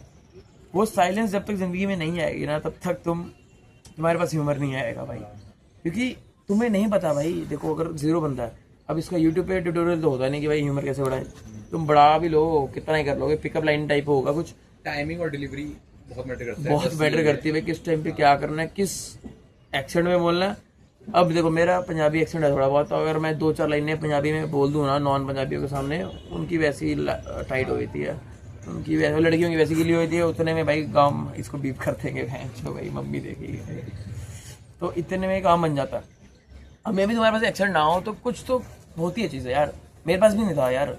वो साइलेंस जब तक ज़िंदगी में नहीं आएगी ना, तब तक तुम्हारे पास ह्यूमर नहीं आएगा भाई, क्योंकि तुम्हें नहीं पता भाई। देखो अगर 0 बंदा है, अब इसका यूट्यूब पे ट्यूटोरियल तो होता नहीं कि भाई ह्यूमर कैसे बढ़ाए, तुम बढ़ा भी लो, कितना ही कर लोगे, पिकअप लाइन टाइप होगा कुछ, टाइमिंग और डिलीवरी बहुत मैटर करता है, बहुत मैटर करती है भाई, किस टाइम पे क्या करना है, किस एक्सेंट में बोलना है। अब देखो मेरा पंजाबी एक्सेंट है थोड़ा बहुत, तो अगर मैं 2-4 लाइनें पंजाबी में बोल दूँ ना नॉन पंजाबियों के सामने, उनकी वैसी टाइट हो गई है, उनकी वैसे लड़कियों की वैसी गिली हुई थी, उतने में भाई काम इसको बीप कर देंगे जो भाई मम्मी देखेगी, तो इतने में काम बन जाता है। अब मैं भी तुम्हारे पास एक्सेंट ना हो तो कुछ तो होती है चीज़ें यार, मेरे पास भी नहीं था यार,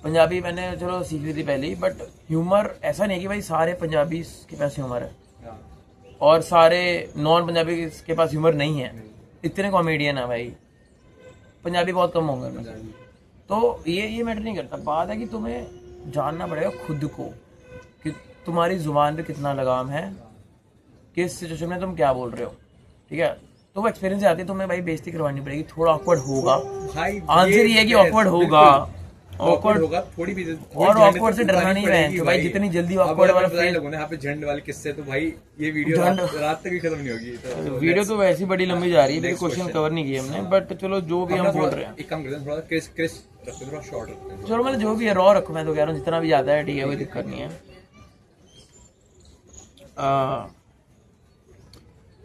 पंजाबी मैंने चलो सीख ली थी पहले ही, बट ह्यूमर ऐसा नहीं है कि भाई सारे पंजाबी के पास ह्यूमर है और सारे नॉन पंजाबी के पास ह्यूमर नहीं है। इतने कॉमेडियन है भाई, पंजाबी बहुत कम होंगे। तो ये मैटर नहीं करता, बात है कि तुम्हें जानना पड़ेगा खुद को कि तुम्हारी जुबान पे कितना लगाम है, किस सिचुएशन में तुम क्या बोल रहे हो, ठीक है। तो वो एक्सपीरियंस आती है, तुम्हें भाई बेइज्जती करवानी पड़ेगी, थोड़ा ऑकवर्ड होगा। भाई आंसर ये है कि ऑकवर्ड होगा, ऑकवर्ड होगा थोड़ी भी, और ऑकवर्ड से डरना नहीं है भाई, जितनी जल्दी ऑकवर्ड वाला फील लोगों ने यहाँ पे झंड वाले किस्से, तो भाई ये वीडियो रात तक भी खत्म नहीं होगी। तो वीडियो तो वैसी बड़ी लंबी जा रही है, क्वेश्चन कवर नहीं किए हमने, बट चलो जो भी हम बोल रहे हैं, एक काम करते हैं थोड़ा क्रिस रखते हैं, थोड़ा शॉर्ट रखते हैं। चलो मतलब जो भी है रॉ रखो, मैं तो कह रहा हूँ जितना भी जाता है ठीक है, कोई दिक्कत नहीं है।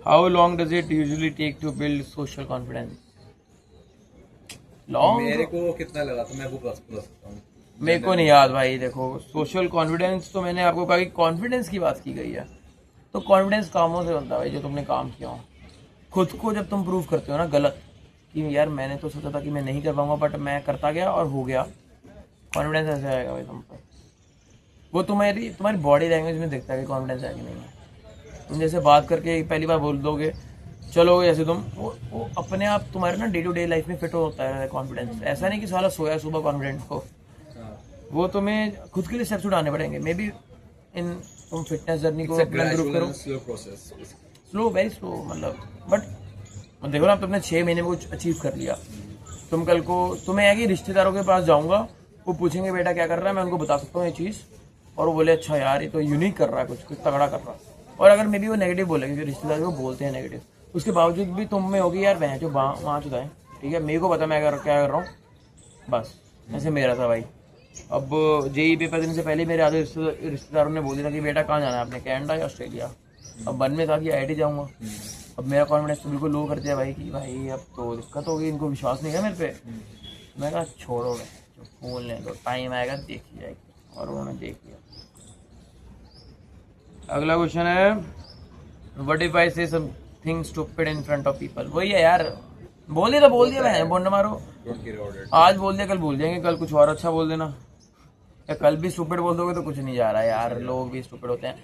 How long does it usually take to build social confidence? Long मेरे को कितना लगा तो मैं वो बता सकता हूँ, मेरे को नहीं याद भाई। देखो सोशल कॉन्फिडेंस तो मैंने आपको कहा कि कॉन्फिडेंस की बात की गई है, तो कॉन्फिडेंस कामों से बनता है भाई, जो तुमने काम किया हो। खुद को जब तुम प्रूव करते हो ना गलत कि यार मैंने तो सोचा था कि मैं नहीं कर पाऊंगा, बट मैं करता गया और हो गया, कॉन्फिडेंस ऐसे आएगा भाई तुम पर। वो तुम्हारी बॉडी लैंग्वेज में दिखता है कि कॉन्फिडेंस है कि नहीं है। तुम जैसे बात करके पहली बार बोल दोगे चलो जैसे तुम वो अपने आप तुम्हारे ना डे टू डे लाइफ में फिट होता है कॉन्फिडेंस। ऐसा नहीं कि साला सोया सुबह कॉन्फिडेंट हो, वो तुम्हें खुद के लिए स्टेप्स उठाने पड़ेंगे। मे बी इन तुम फिटनेस जर्नी को अपना ग्रुप करो, slow process, slow very slow मतलब, बट देखो ना तुमने 6 महीने में कुछ अचीव कर लिया। तुम कल को तुम्हें है कि रिश्तेदारों के पास जाऊंगा, वो पूछेंगे बेटा क्या कर रहा है, मैं उनको बता सकता हूँ ये चीज़, और वो बोले अच्छा यार ये तो यूनिक कर रहा है, कुछ तगड़ा कर रहा है। और अगर मे बी वो नेगेटिव बोले, क्योंकि रिश्तेदार वो बोलते हैं नेगेटिव, उसके बावजूद भी तुम में होगी यार वह जो वहाँ चुका है, ठीक है मेरे को पता मैं क्या कर रहा हूँ, बस ऐसे मेरा था भाई। अब जेई पेपर देने से पहले मेरे आधे रिश्तेदारों ने बोल दिया था कि बेटा कहाँ जाना है आपने, कनाडा या ऑस्ट्रेलिया। अब मन में था कि IIT जाऊँगा। अब मेरा कॉन्फिडेंस तो बिल्कुल लो कर दिया भाई कि भाई अब तो दिक्कत होगी, इनको विश्वास नहीं है मेरे पे। मैं कहा छोड़ो भाई, जो फोन लें तो टाइम आएगा देखी जाएगी, और उन्होंने देख लिया। अगला क्वेश्चन है व्हाट इफ आई से something stupid in front of people. वही है यार, बोल दिया मैं बोंड मारो, आज बोल दिया कल भूल जाएंगे, कल कुछ और अच्छा बोल देना, या कल भी स्टूपिड बोल दोगे तो कुछ नहीं जा रहा है यार। लोग भी स्टूपिड होते हैं।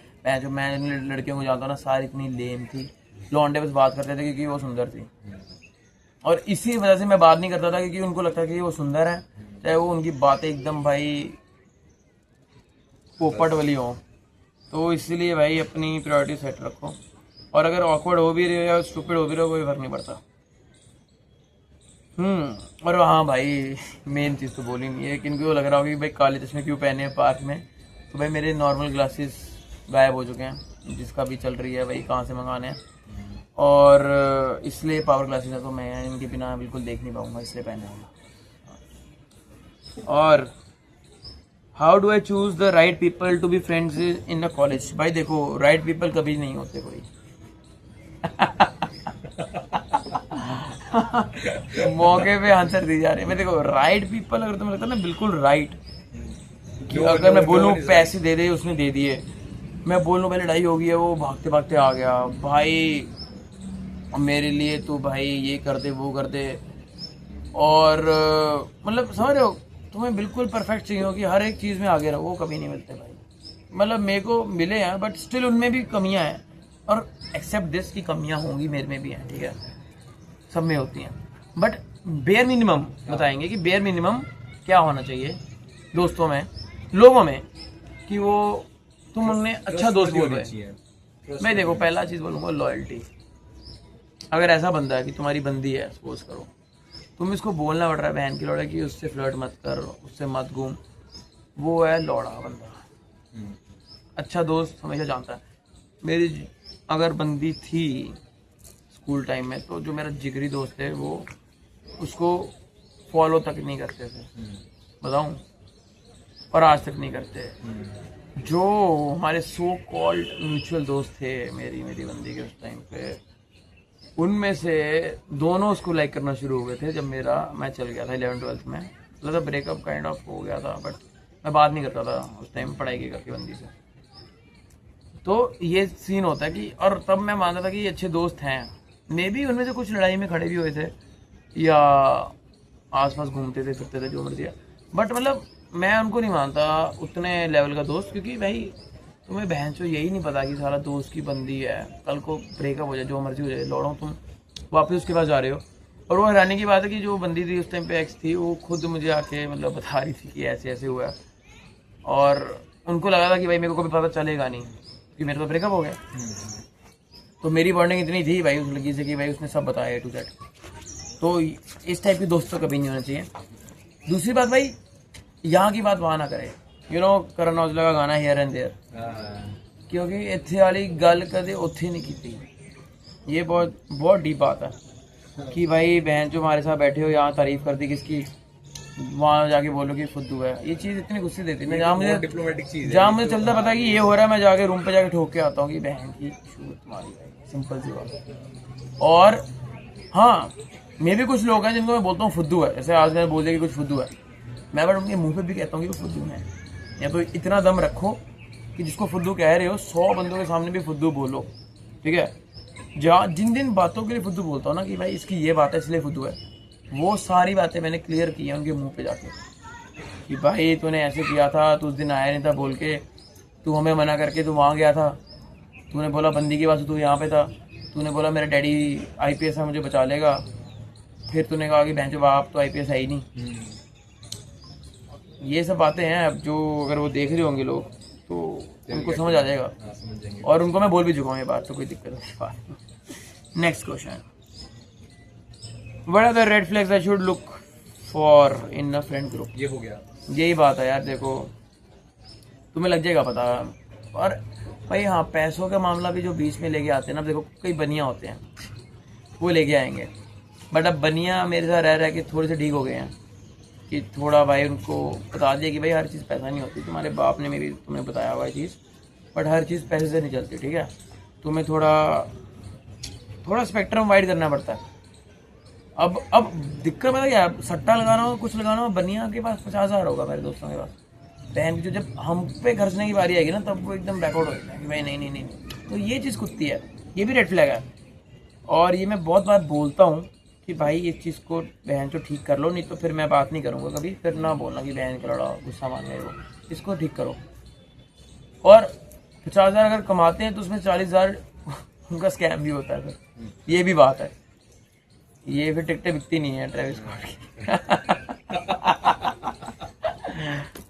मैं लड़कियों को जानता हूँ ना, सारी इतनी लेम थी, लौंडे बस बात करते थे क्योंकि वो सुंदर थी, और इसी वजह से मैं बात नहीं करता था क्योंकि उनको लगता कि वो सुंदर है, चाहे वो उनकी बातें एकदम भाई पोपट वाली हो। तो इसलिए भाई अपनी प्रायोरिटी सेट रखो, और अगर ऑकवर्ड हो भी रहे हो या स्टूपिड हो भी रहे हो कोई फर्क नहीं पड़ता। और हाँ भाई मेन चीज़ तो बोली नहीं है, किनको को लग रहा होगा कि भाई काले चश्मे क्यों पहने हैं पार्क में, तो भाई मेरे नॉर्मल ग्लासेस गायब हो चुके हैं, जिसका भी चल रही है भाई कहाँ से मंगाने हैं, और इसलिए पावर ग्लासेस है, तो मैं इनके बिना बिल्कुल देख नहीं पाऊंगा, इसलिए पहने होंगे। और how do I choose the right people to be friends in the college? भाई देखो राइट पीपल कभी नहीं होते कोई मौके पे आंसर दी जा रही है। मैं देखो राइट पीपल अगर तुम्हें लगता है ना बिल्कुल राइट, कि अगर मैं बोलूँ पैसे दे दे उसने दे दिए, मैं बोलूँ पहले लड़ाई हो गई है वो भागते भागते आ गया भाई मेरे लिए तो भाई ये कर दे वो कर दे, और मतलब समझ रहे हो, तुम्हें बिल्कुल परफेक्ट चाहिए हो कि हर एक चीज़ में आगे रहो, वो कभी नहीं मिलते भाई। मतलब मेरे को मिले हैं बट स्टिल उनमें भी कमियां हैं, और एक्सेप्ट दिस की कमियां होंगी मेरे में भी हैं, ठीक है सब में होती हैं, बट बेयर मिनिमम बताएंगे कि बेयर मिनिमम क्या होना चाहिए दोस्तों में, लोगों में, कि वो तुम उन्हें अच्छा दोस्त बोल रहे। मैं देखो पहला चीज़ बोलूँगा लॉयल्टी। अगर ऐसा बंदा है कि तुम्हारी बंदी है, सपोज करो तुम इसको बोलना पड़ रहा है बहन की लौड़ा कि उससे फ्लर्ट मत कर, उससे मत घूम, वो है लौड़ा बंदा। अच्छा दोस्त हमेशा जानता है। मेरी अगर बंदी थी स्कूल टाइम में, तो जो मेरा जिगरी दोस्त है वो उसको फॉलो तक नहीं करते थे, बताऊं, और आज तक नहीं करते। जो हमारे सो कॉल्ड म्यूचुअल दोस्त थे मेरी बंदी के उस टाइम पे, उनमें से दोनों उसको लाइक करना शुरू हो गए थे जब मैं चल गया था 11th-12th में, मतलब ब्रेकअप काइंड ऑफ हो गया था, बट मैं बात नहीं करता था उस टाइम पढ़ाई की करके बंदी से। तो ये सीन होता है कि, और तब मैं मानता था कि ये अच्छे दोस्त हैं, मे भी उनमें से कुछ लड़ाई में खड़े भी हुए थे या आसपास घूमते थे फिरते थे जो मर्जी, बट मतलब मैं उनको नहीं मानता उतने लेवल का दोस्त, क्योंकि भाई तुम्हें बहन चो यही नहीं पता कि सारा दोस्त की बंदी है, कल को ब्रेकअप हो जाए, जो मर्जी हो जाए, लौड़ो तुम वापस उसके पास जा रहे हो। और वो हैरानी की बात है कि जो बंदी थी उस टाइम पे एक्स थी, वो खुद मुझे आके मतलब बता रही थी कि ऐसे ऐसे हुआ है, और उनको लगा था कि भाई मेरे को कभी पता चलेगा नहीं कि मेरे तो ब्रेकअप हो गया। तो मेरी बॉन्डिंग इतनी थी भाई उस लड़की से कि भाई उसने सब बताया A to Z। तो इस टाइप के दोस्त तो कभी नहीं होना चाहिए। दूसरी बात भाई, यहाँ की बात वहाँ ना करे, यू नो करण औजला का गाना हियर एंड देयर, क्योंकि इत्थे वाली गल कदे उत्थे नहीं की। ये बहुत बहुत डीप बात है कि भाई बहन जो हमारे साथ बैठे हो यहाँ तारीफ कर दी किसकी, वहाँ जाके बोलो कि फुद्दू है। ये चीज़ इतनी गुस्से देती है ना, जहाँ मुझे चलता पता है कि ये हो रहा है, मैं जाके रूम पे जाके ठोक के आता हूँ कि बहन की छूट तुम्हारी, सिंपल सी बात। और हाँ, मैं भी कुछ लोग हैं जिनको मैं बोलता हूँ फुद्दू है, जैसे आज मैंने बोल दिया कि कुछ फुद्दू है, मैं बट उनके मुंह पे भी कहता हूँ कि वो फुद्दू है। या तो इतना दम रखो कि जिसको फुद्दू कह रहे हो 100 बंदों के सामने भी फुद्दू बोलो, ठीक है। जहाँ जिन जिन बातों के लिए फुद्दू बोलता हूँ ना कि भाई इसकी ये बात है इसलिए फुद्दू है, वो सारी बातें मैंने क्लियर की हैं उनके मुंह पे जाके कि भाई तूने ऐसे किया था, तू उस दिन आया नहीं था बोल के, तू हमें मना करके तू वहाँ गया था, तूने बोला बंदी की बात से तू यहाँ पे था, तूने बोला मेरा डैडी IPS है मुझे बचा लेगा, फिर तूने कहा कि बहन जो बाप तो IPS है ही नहीं। ये सब बातें हैं, अब जो अगर वो देख रहे होंगे लोग तो उनको समझ आ जाएगा, और उनको मैं बोल भी चुका हूँ ये बात, तो कोई दिक्कत नहीं बात। Next question, what are the red flags I should look for in a friend group. ये हो गया, यही बात है यार, देखो तुम्हें लग जाएगा पता। और भाई हाँ, पैसों का मामला भी जो बीच में लेके आते हैं ना, देखो कई बनिया होते हैं वो लेके आएंगे, बट अब बनिया मेरे साथ रह रहे कि थोड़े से ठीक हो गए हैं कि थोड़ा भाई उनको बता दिया कि भाई हर चीज़ पैसा नहीं होती, तुम्हारे बाप ने मेरी तुम्हें बताया हुआ है चीज़, बट हर चीज़ पैसे से नहीं चलती, ठीक है। तुम्हें थोड़ा स्पेक्ट्रम वाइड करना पड़ता है। अब दिक्कत पता क्या है, सट्टा लगाना हो कुछ लगाना हो, बनिया के पास 50,000 होगा मेरे दोस्तों के पास, बहन की जो जब हम पे खर्चने की बारी आएगी ना तब वो एकदम बैकआउट हो जाता है कि भाई नहीं नहीं नहीं नहीं। तो ये चीज़ कुत्ती है, ये भी रेड फ्लैग है। और ये मैं बहुत बार बोलता हूँ कि भाई इस चीज़ को बहन तो ठीक कर लो, नहीं तो फिर मैं बात नहीं करूँगा कभी, फिर ना बोलना कि बहन का लड़ा गुस्सा मान गए वो, इसको ठीक करो। और 50,000 अगर कमाते हैं तो उसमें 40,000 उनका स्कैम भी होता है, फिर ये भी बात है। ये फिर टिकटें बिकती नहीं है ट्रेविस स्कॉट की।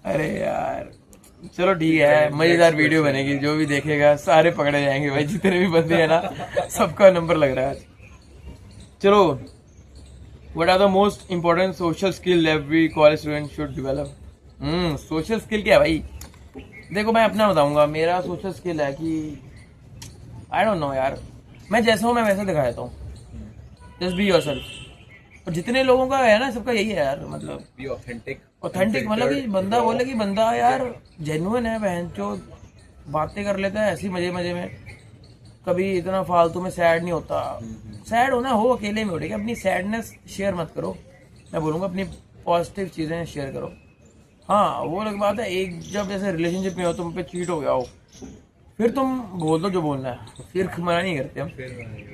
अरे यार चलो ठीक है, मजेदार वीडियो बनेगी, जो भी देखेगा सारे पकड़े जाएंगे भाई, जितने भी बंदे हैं ना सबका नंबर लग रहा है आज। चलो, what are the most important social skill every college student should develop. Social skill क्या है भाई, देखो मैं अपना बताऊंगा, मेरा सोशल स्किल है कि आई डोंट नो यार, मैं जैसा हूँ मैं वैसा दिखा देता हूँ, जस्ट बी योरसेल्फ। और जितने लोगों का है ना सबका यही है यार, मतलब बी ऑथेंटिक मतलब कि बंदा बोले कि बंदा यार जेन्युइन है, बहन चो बातें कर लेता है ऐसी मजे मजे में, कभी इतना फालतू में सैड नहीं होता। सैड होना हो अकेले में हो, ठीक है, अपनी सैडनेस शेयर मत करो, मैं बोलूँगा अपनी पॉजिटिव चीज़ें शेयर करो। हाँ वो अलग बात है, एक जब जैसे रिलेशनशिप में हो, तुम पे चीट हो गया हो, फिर तुम बोल दो जो बोलना है, फिर मना नहीं करते हम,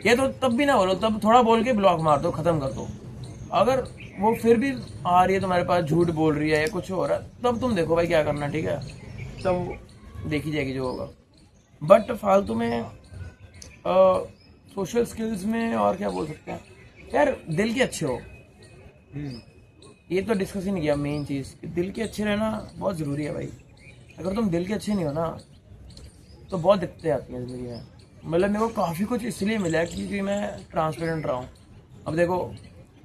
ये तो तब भी ना बोलो, तब थोड़ा बोल के ब्लॉक मार दो, खत्म कर दो। अगर वो फिर भी आ रही है तुम्हारे पास, झूठ बोल रही है या कुछ हो रहा है, तब तुम देखो भाई क्या करना, ठीक है, तब देखी जाएगी जो होगा। बट फालतू में सोशल स्किल्स में और क्या बोल सकते हैं यार, दिल के अच्छे हो, ये तो डिस्कस ही नहीं किया मेन चीज़, दिल के अच्छे रहना बहुत ज़रूरी है भाई। अगर तुम दिल के अच्छे नहीं हो ना तो बहुत दिक्कतें आती हैं ज़िंदगी में। मतलब मेरे को काफ़ी कुछ इसलिए मिला है क्योंकि मैं ट्रांसपेरेंट रहा हूँ। अब देखो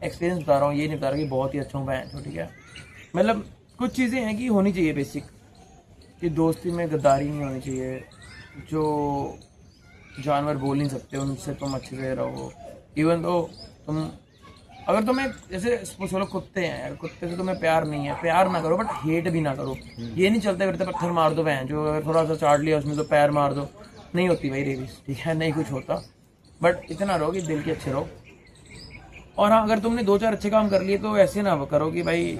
एक्सपीरियंस बता रहा हूँ, ये नहीं बता रहा कि बहुत ही अच्छा हूँ मैं, तो ठीक है, मतलब कुछ चीज़ें हैं कि होनी चाहिए बेसिक, कि दोस्ती में गद्दारी नहीं होनी चाहिए, जो जानवर बोल नहीं सकते उनसे तुम अच्छे से रहो। इवन तो तुम अगर तुम्हें जैसे चलो कुत्ते हैं यार, कुत्ते से तुम्हें प्यार नहीं है, प्यार ना करो बट हेट भी ना करो। ये नहीं चलते फिरते पत्थर मार दो बहन, जो अगर थोड़ा सा चाट लिया उसमें तो पैर मार दो, नहीं होती भाई रेबिस, ठीक है, नहीं कुछ होता। बट इतना रहो कि दिल के अच्छे रहो। और हाँ, अगर तुमने 2-4 अच्छे काम कर लिए तो ऐसे ना करो कि भाई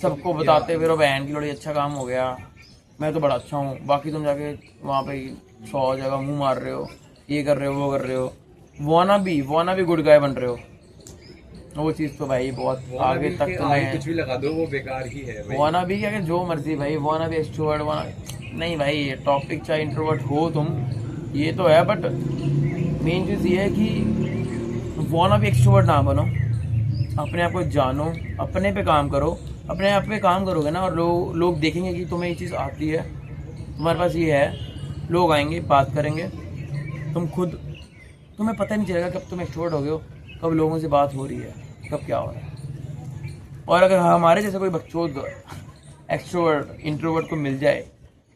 सबको बताते फिर बहन की लोड़ी अच्छा काम हो गया, मैं तो बड़ा अच्छा हूँ, बाकी तुम जाके वहाँ पे 100 जगह मुंह मार रहे हो, ये कर रहे हो वो कर रहे हो, वाना भी गुड गाय बन रहे हो। वो चीज़ तो भाई बहुत आगे wannabe तक के तो आगे मैं कुछ भी लगा दो वो बेकार ही है भाई। वाना भी क्या जो मर्जी भाई, वाना भी एक्सट्रोवर्ट वाना नहीं भाई, ये टॉपिक चाहे इंट्रोवर्ट हो तुम, ये तो है, बट मेन चीज़ ये है कि वाना भी एक्सट्रोवर्ट ना बनो, अपने आप को जानो, अपने पे काम करो, अपने आप पे काम करोगे ना और लोग देखेंगे कि तुम्हें ये चीज़ आती है, तुम्हारे पास ये है, लोग आएंगे बात करेंगे, तुम्हें पता नहीं चलेगा कब तुम एक्सट्रोवर्ट हो गए हो, कब लोगों से बात हो रही है, कब क्या हो रहा है। और अगर हमारे जैसे कोई बकचोद एक्सट्रोवर्ट इंट्रोवर्ट को मिल जाए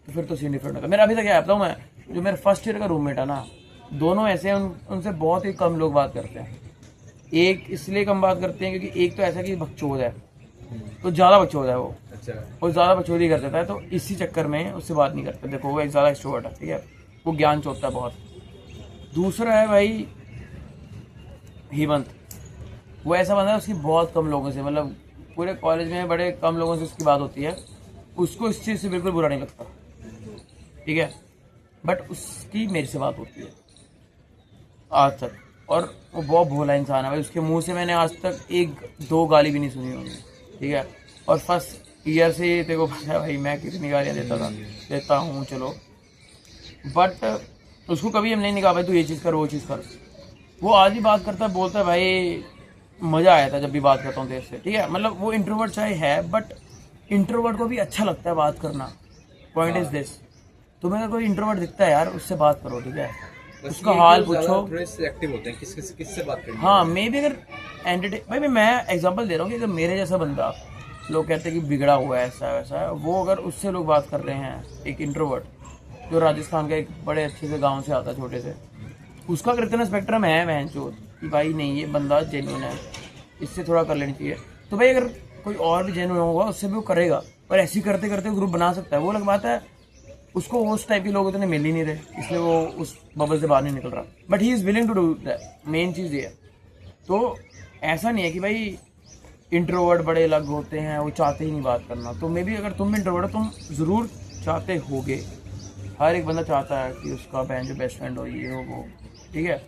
तो फिर तो सीन डिफरेंट होगा। मेरा अभी तक क्या बताऊँ मैं, जो मेरा फर्स्ट ईयर का रूममेट है ना, दोनों ऐसे हैं, उनसे बहुत ही कम लोग बात करते हैं। एक इसलिए कम बात करते हैं क्योंकि एक तो ऐसा कि बकचोद है, तो ज़्यादा बकचोद है वो, अच्छा और ज़्यादा बकचोदी कर देता है, तो इसी चक्कर में उससे बात नहीं करते। देखो वो एक ज़्यादा एक्सट्रोवर्ट है, ठीक है, वो ज्ञान चोरता है बहुत। दूसरा है भाई हेमंत, वो ऐसा बंदा है, उसकी बहुत कम लोगों से, मतलब पूरे कॉलेज में बड़े कम लोगों से उसकी बात होती है, उसको इस चीज़ से बिल्कुल बुरा नहीं लगता, ठीक है, बट उसकी मेरे से बात होती है आज तक, और वो बहुत भोला इंसान है भाई, उसके मुंह से मैंने आज तक 1-2 गाली भी नहीं सुनी होंगी, ठीक है। और फर्स्ट ईयर से तेरे को पता है भाई मैं कितनी गालियाँ देता हूँ, चलो, बट उसको कभी हम नहीं कहा भाई तू ये चीज़ कर वो चीज़ कर, वो आज भी बात करता है, बोलता है भाई मज़ा आया था जब भी बात करता हूँ तेरे से, ठीक है। मतलब वो इंट्रोवर्ट चाहे है, बट इंट्रोवर्ट को भी अच्छा लगता है बात करना। पॉइंट इज दिस, तुम्हें अगर कोई इंट्रोवर्ट दिखता है यार, उससे बात करो, ठीक है, उसका हाल पूछो, थोड़े सिलेक्टिव होते हैं किससे बात करेंगे। हाँ मे भी अगर एंटरटेन भाई मैं एग्जांपल दे रहा हूँ कि अगर मेरे जैसा बंदा, लोग कहते हैं कि बिगड़ा हुआ है ऐसा वैसा है, वो अगर उससे लोग बात कर रहे हैं, एक इंट्रोवर्ट जो राजस्थान का एक बड़े अच्छे से गाँव से आता है, छोटे से, उसका अगर इतना स्पेक्ट्रम है बहन चोद कि भाई नहीं ये बंदा जेन्युइन है, इससे थोड़ा कर लेनी चाहिए, तो भाई अगर कोई और भी जेन्युइन होगा उससे भी वो करेगा, और ऐसे ही करते करते ग्रुप बना सकता है। वो अलग बात है, उसको उस टाइप के लोग इतने मिल ही नहीं रहे, इसलिए वो उस बबल से बाहर नहीं निकल रहा, but he is willing to do that. Main चीज़ ये है, तो ऐसा नहीं है कि भाई इंट्रोवर्ट बड़े अलग होते हैं, वो चाहते ही नहीं बात करना, तो मे भी अगर तुम इंट्रोवर्ट हो, तुम ज़रूर चाहते होगे, हर एक बंदा चाहता है कि उसका बहन जो बेस्ट फ्रेंड हो, ये हो वो, ठीक है।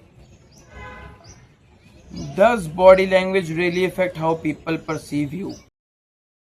Does body language really affect how people perceive you?